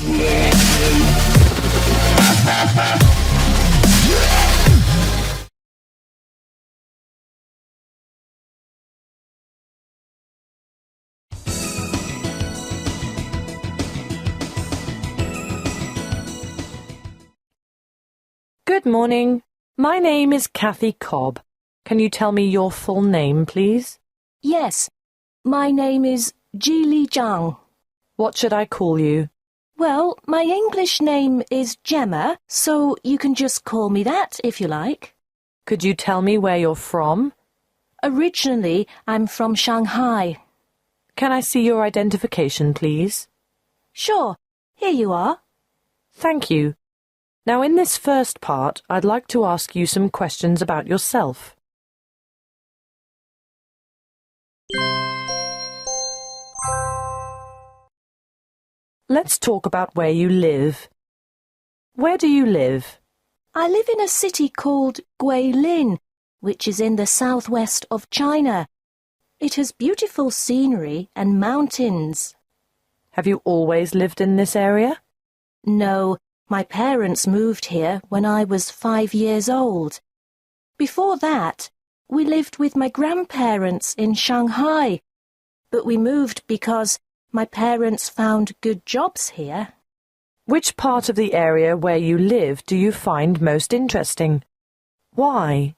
Good morning. My name is Kathy Cobb. Can you tell me your full name, please? Yes, my name is Geely Zhang. What should I call you? Well, my English name is Gemma, so you can just call me that if you like. Could you tell me where you're from? Originally, I'm from Shanghai. Can I see your identification, please? Sure, here you are. Thank you. Now, in this first part, I'd like to ask you some questions about yourself. Let's talk about where you live. Where do you live? I live in a city called Guilin, which is in the southwest of China. It has beautiful scenery and mountains. Have you always lived in this area? No, my parents moved here when I was 5 years old. Before that, we lived with my grandparents in Shanghai, but we moved because my parents found good jobs here. Which part of the area where you live do you find most interesting? Why?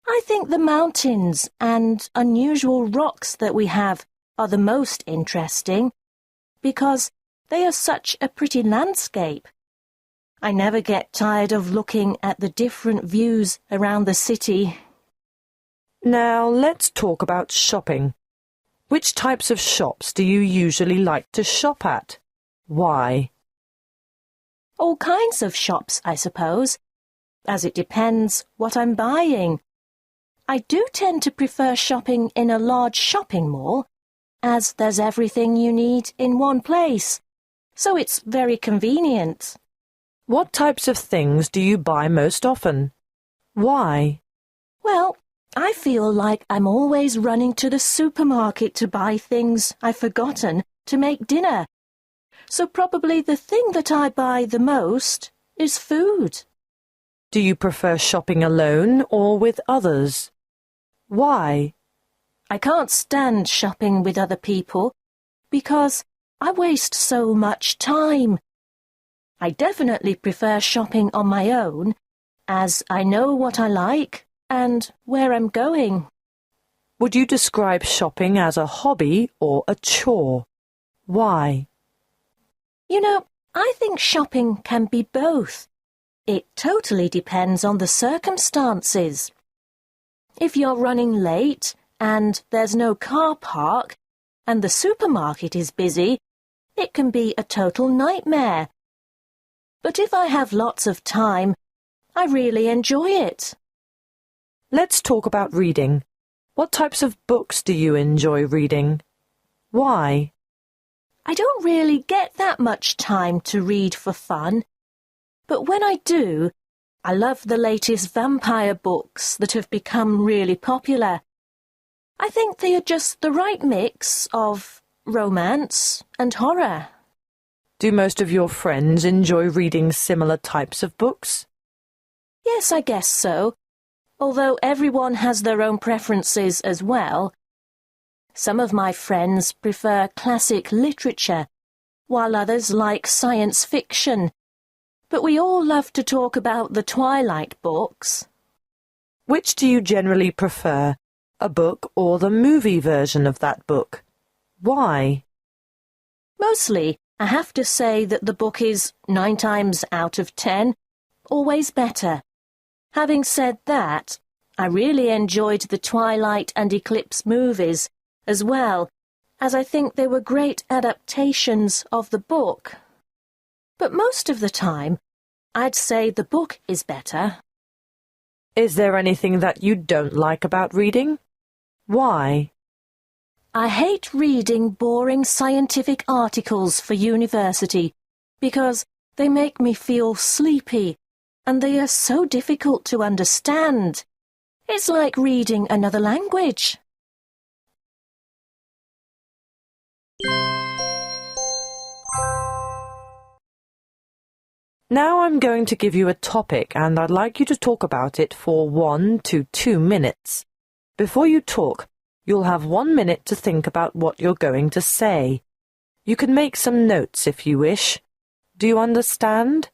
I think the mountains and unusual rocks that we have are the most interesting because they are such a pretty landscape. I never get tired of looking at the different views around the city. Now, let's talk about shopping. Which types of shops do you usually like to shop at? Why? All kinds of shops, I suppose, as it depends what I'm buying. I do tend to prefer shopping in a large shopping mall, as there's everything you need in one place, so it's very convenient. What types of things do you buy most often? Why? Well, I feel like I'm always running to the supermarket to buy things I've forgotten to make dinner. So probably the thing that I buy the most is food. Do you prefer shopping alone or with others? Why? I can't stand shopping with other people because I waste so much time. I definitely prefer shopping on my own, as I know what I like and where I'm going. Would you describe shopping as a hobby or a chore? Why? You know, I think shopping can be both. It totally depends on the circumstances. If you're running late and there's no car park and the supermarket is busy, it can be a total nightmare. But if I have lots of time, I really enjoy it. Let's talk about reading. What types of books do you enjoy reading? Why? I don't really get that much time to read for fun, but when I do, I love the latest vampire books that have become really popular. I think they are just the right mix of romance and horror. Do most of your friends enjoy reading similar types of books? Yes, I guess so, although everyone has their own preferences as well. Some of my friends prefer classic literature, while others like science fiction. But we all love to talk about the Twilight books. Which do you generally prefer, a book or the movie version of that book? Why? Mostly, I have to say that the book is 9 times out of 10 always better. Having said that, I really enjoyed the Twilight and Eclipse movies as well, as I think they were great adaptations of the book. But most of the time, I'd say the book is better. Is there anything that you don't like about reading? Why? I hate reading boring scientific articles for university because they make me feel sleepy and they are so difficult to understand. It's like reading another language. Now I'm going to give you a topic and I'd like you to talk about it for 1 to 2 minutes. Before you talk, you'll have 1 minute to think about what you're going to say. You can make some notes if you wish. Do you understand?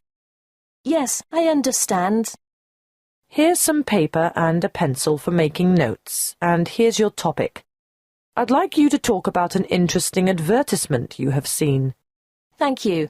Yes, I understand. Here's some paper and a pencil for making notes, and here's your topic. I'd like you to talk about an interesting advertisement you have seen. Thank you.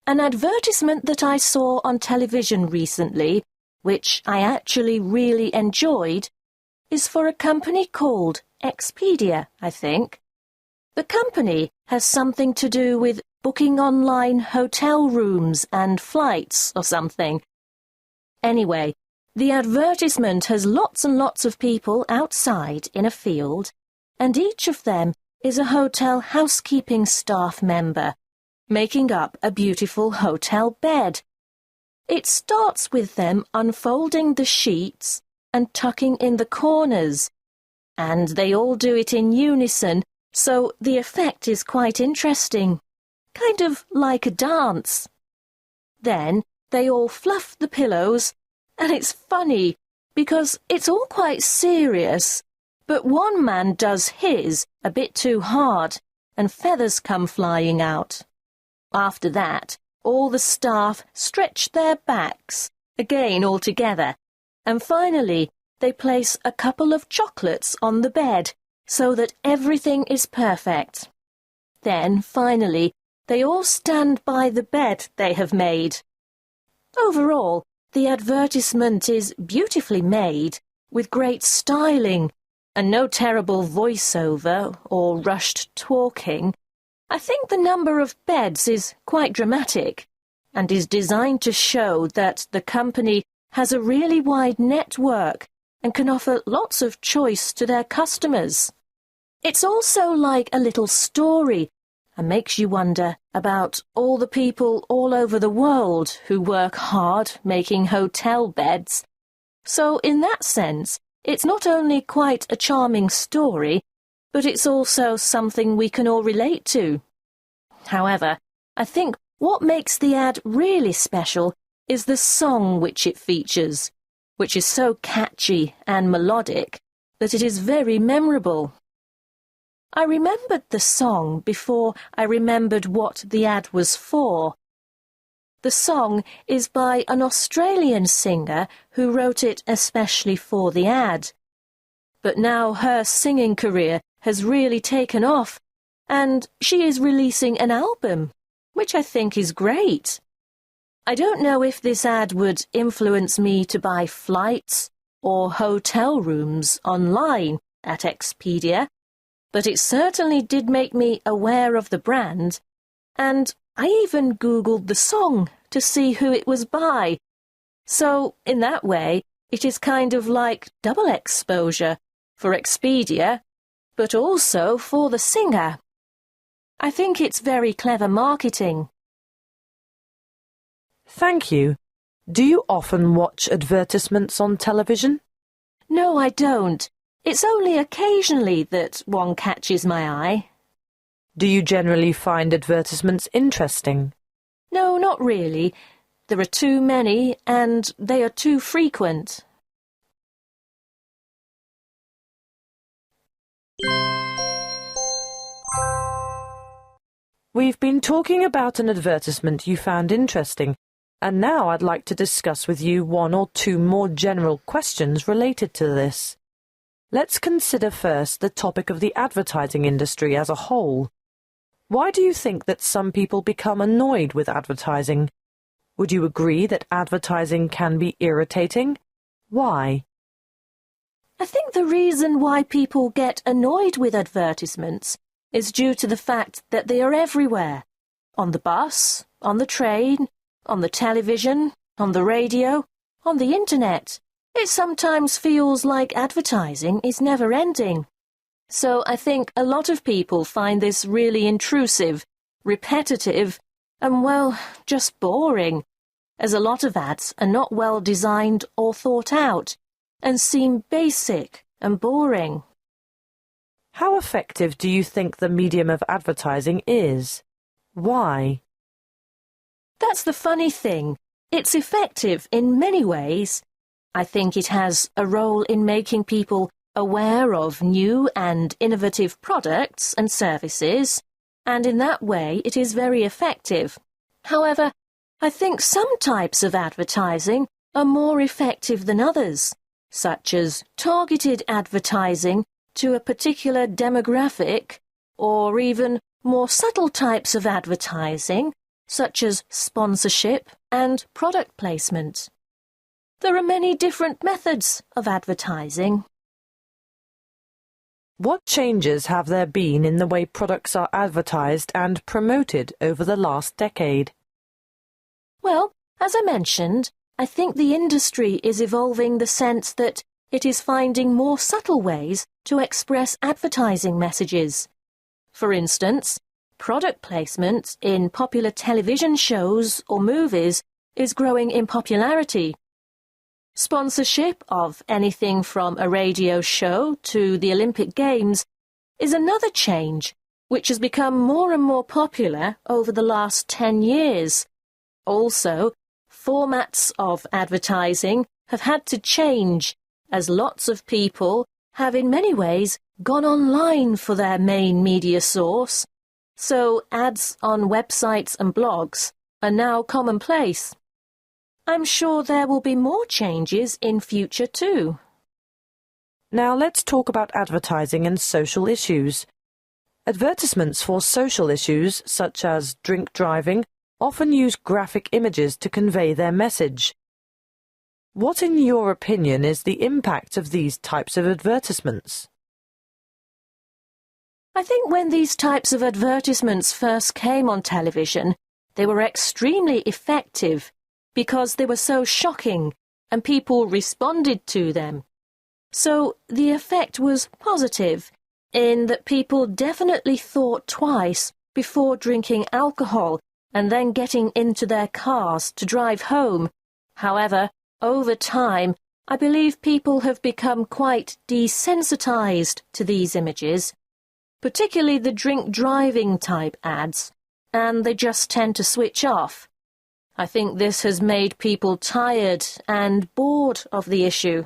An advertisement that I saw on television recently, which I actually really enjoyed, is for a company called Expedia, I think. The company has something to do with booking online hotel rooms and flights or something. Anyway, the advertisement has lots and lots of people outside in a field, and each of them is a hotel housekeeping staff member, making up a beautiful hotel bed. It starts with them unfolding the sheets and tucking in the corners, and they all do it in unison, so the effect is quite interesting, kind of like a dance. Then they all fluff the pillows, and it's funny because it's all quite serious, but one man does his a bit too hard, and feathers come flying out. After that, all the staff stretch their backs, again all together, and finally they place a couple of chocolates on the bed so that everything is perfect. Then, finally, they all stand by the bed they have made. Overall, the advertisement is beautifully made, with great styling, and no terrible voiceover or rushed talking. I think the number of beds is quite dramatic and is designed to show that the company has a really wide network and can offer lots of choice to their customers. It's also like a little story and makes you wonder about all the people all over the world who work hard making hotel beds. So in that sense, it's not only quite a charming story, but it's also something we can all relate to. However, I think what makes the ad really special is the song which it features, which is so catchy and melodic that it is very memorable. I remembered the song before I remembered what the ad was for. The song is by an Australian singer who wrote it especially for the ad. But now her singing career has really taken off, and she is releasing an album, which I think is great. I don't know if this ad would influence me to buy flights or hotel rooms online at Expedia, but it certainly did make me aware of the brand, and I even Googled the song to see who it was by. So, in that way, it is kind of like double exposure for Expedia, but also for the singer. I think it's very clever marketing. Thank you. Do you often watch advertisements on television? No, I don't. It's only occasionally that one catches my eye. Do you generally find advertisements interesting? No, not really. There are too many, and they are too frequent. We've been talking about an advertisement you found interesting. And now I'd like to discuss with you one or two more general questions related to this. Let's consider first the topic of the advertising industry as a whole. Why do you think that some people become annoyed with advertising? Would you agree that advertising can be irritating? Why? I think the reason why people get annoyed with advertisements is due to the fact that they are everywhere. On the bus, on the train, on the television, on the radio, on the internet. It sometimes feels like advertising is never ending. So I think a lot of people find this really intrusive, repetitive, and well, just boring, as a lot of ads are not well designed or thought out, and seem basic and boring. How effective do you think the medium of advertising is? Why? That's the funny thing. It's effective in many ways. I think it has a role in making people aware of new and innovative products and services, and in that way it is very effective. However, I think some types of advertising are more effective than others, such as targeted advertising to a particular demographic, or even more subtle types of advertising, such as sponsorship and product placement. There are many different methods of advertising. What changes have there been in the way products are advertised and promoted over the last decade? Well, as I mentioned, I think the industry is evolving the sense that it is finding more subtle ways to express advertising messages. For instance, product placement in popular television shows or movies is growing in popularity. Sponsorship of anything from a radio show to the Olympic Games is another change, which has become more and more popular over the last 10 years. Also, formats of advertising have had to change, as lots of people have in many ways gone online for their main media source, so ads on websites and blogs are now commonplace. I'm sure there will be more changes in future too. Now let's talk about advertising and social issues. Advertisements for social issues, such as drink driving, often use graphic images to convey their message. What, in your opinion, is the impact of these types of advertisements? I think when these types of advertisements first came on television, they were extremely effective because they were so shocking and people responded to them. So the effect was positive in that people definitely thought twice before drinking alcohol and then getting into their cars to drive home. However, over time, I believe people have become quite desensitized to these images, particularly the drink driving type ads, and they just tend to switch off. I think this has made people tired and bored of the issue.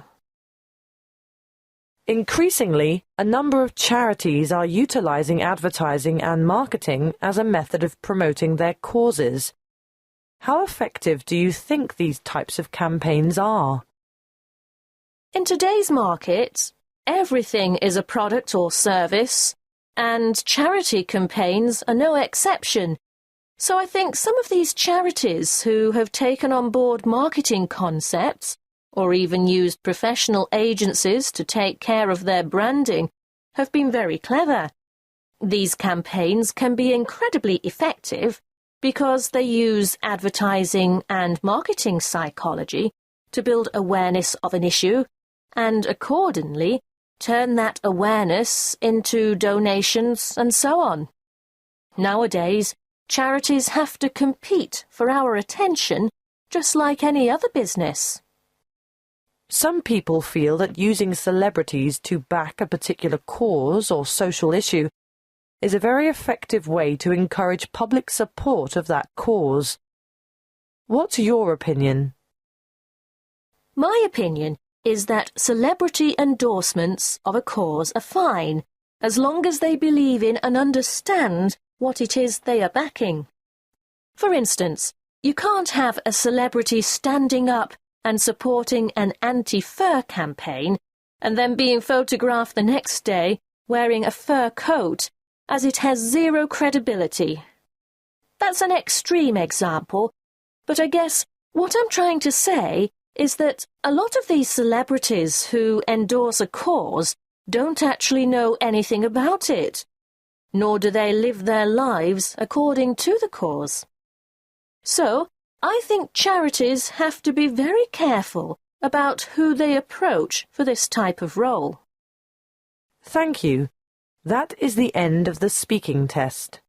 Increasingly, a number of charities are utilizing advertising and marketing as a method of promoting their causes. How effective do you think these types of campaigns are? In today's market, everything is a product or service, and charity campaigns are no exception. So I think some of these charities who have taken on board marketing concepts, or even used professional agencies to take care of their branding, have been very clever. These campaigns can be incredibly effective because they use advertising and marketing psychology to build awareness of an issue and accordingly turn that awareness into donations and so on. Nowadays, charities have to compete for our attention just like any other business. Some people feel that using celebrities to back a particular cause or social issue is a very effective way to encourage public support of that cause. What's your opinion? My opinion is that celebrity endorsements of a cause are fine, as long as they believe in and understand what it is they are backing. For instance, You can't have a celebrity standing up and supporting an anti-fur campaign and then being photographed the next day wearing a fur coat, as it has zero credibility. That's an extreme example, but I guess what I'm trying to say is that a lot of these celebrities who endorse a cause don't actually know anything about it, nor do they live their lives according to the cause. So, I think charities have to be very careful about who they approach for this type of role. Thank you. That is the end of the speaking test.